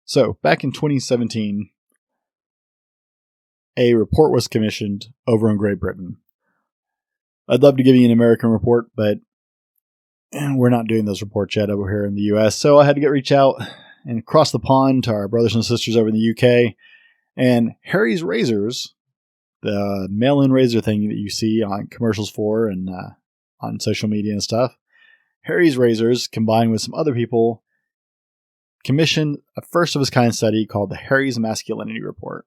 So, back in 2017, a report was commissioned over in Great Britain. I'd love to give you an American report, but we're not doing those reports yet over here in the US. So I had to reach out and across the pond to our brothers and sisters over in the UK. And Harry's Razors, the mail-in razor thing that you see on commercials for and on social media and stuff, Harry's Razors, combined with some other people, commissioned a first-of-its-kind study called the Harry's Masculinity Report.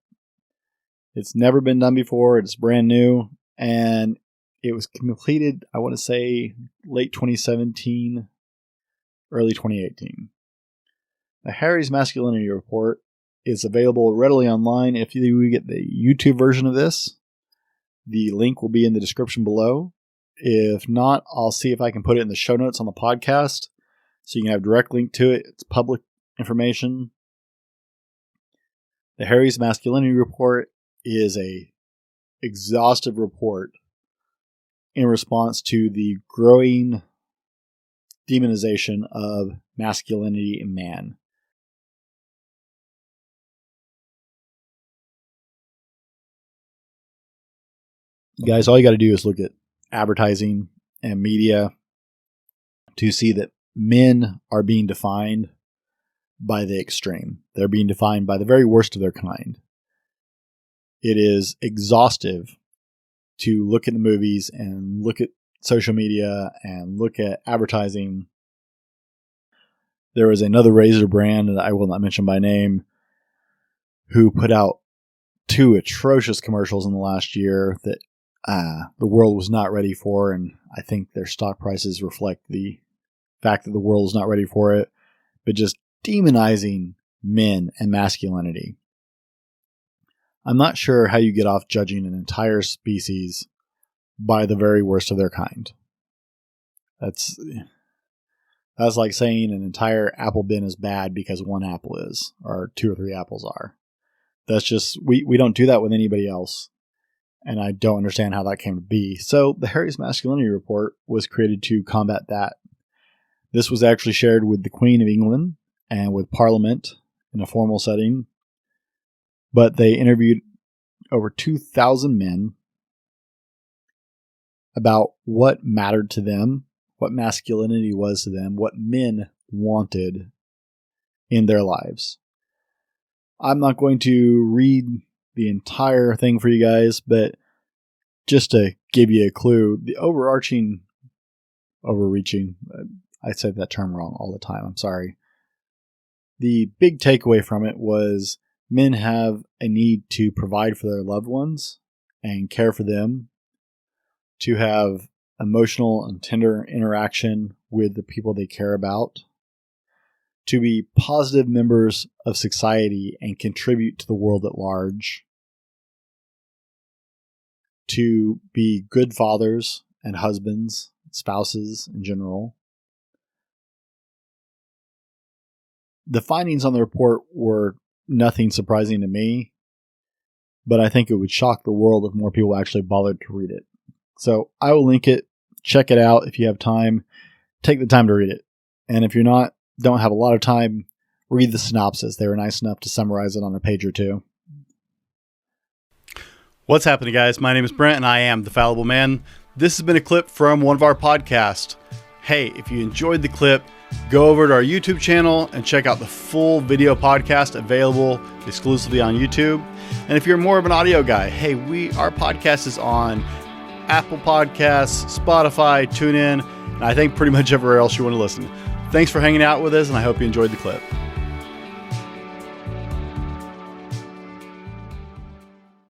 It's never been done before. It's brand new. And it was completed, I want to say, late 2017, early 2018. The Harry's Masculinity Report is available readily online. If you get the YouTube version of this, the link will be in the description below. If not, I'll see if I can put it in the show notes on the podcast so you can have a direct link to it. It's public information. The Harry's Masculinity Report is a exhaustive report in response to the growing demonization of masculinity in man. Guys, all you got to do is look at advertising and media to see that men are being defined by the extreme. They're being defined by the very worst of their kind. It is exhaustive to look at the movies and look at social media and look at advertising. There was another razor brand that I will not mention by name who put out 2 atrocious commercials in the last year that the world was not ready for, and I think their stock prices reflect the fact that the world is not ready for it, but just demonizing men and masculinity. I'm not sure how you get off judging an entire species by the very worst of their kind. That's like saying an entire apple bin is bad because 1 apple is, or 2 or 3 apples are. That's just, we don't do that with anybody else. And I don't understand how that came to be. So the Harry's Masculinity Report was created to combat that. This was actually shared with the Queen of England and with Parliament in a formal setting. But they interviewed over 2,000 men about what mattered to them, what masculinity was to them, what men wanted in their lives. I'm not going to read the entire thing for you guys, but just to give you a clue, the overreaching, I said that term wrong all the time, I'm sorry. The big takeaway from it was men have a need to provide for their loved ones and care for them, to have emotional and tender interaction with the people they care about, to be positive members of society and contribute to the world at large, to be good fathers and husbands, spouses in general. The findings on the report were nothing surprising to me, but I think it would shock the world if more people actually bothered to read it. So I will link it. Check it out if you have time. Take the time to read it. And if you're don't have a lot of time, read the synopsis. They were nice enough to summarize it on a page or 2. What's happening, guys? My name is Brent, and I am the Fallible Man. This has been a clip from one of our podcasts. Hey, if you enjoyed the clip, go over to our YouTube channel and check out the full video podcast available exclusively on YouTube. And if you're more of an audio guy, hey, our podcast is on Apple Podcasts, Spotify, TuneIn, and I think pretty much everywhere else you want to listen. Thanks for hanging out with us, and I hope you enjoyed the clip.